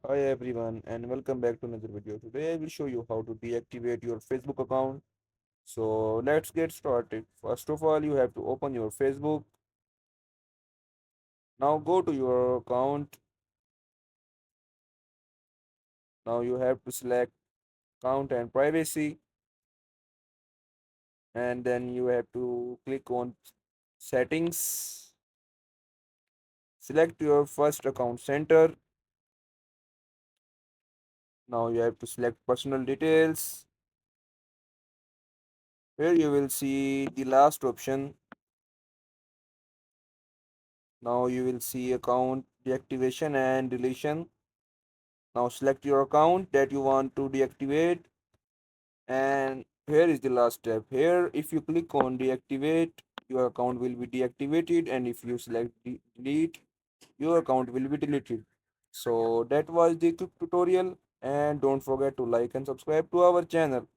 Hi everyone and welcome back to another video. Today I will show you how to deactivate your Facebook account. So let's get started. First of all, you have to open your Facebook. Now go to your account. Now you have to select account and privacy, and then you have to click on settings. Select your first account center. Now you have to select personal details. Here you will see the last option. Now you will see account deactivation and deletion. Now select your account that you want to deactivate, and here is the last step. Here if you click on deactivate, your account will be deactivated, and if you select delete, your account will be deleted. So that was the quick tutorial, and don't forget to like and subscribe to our channel.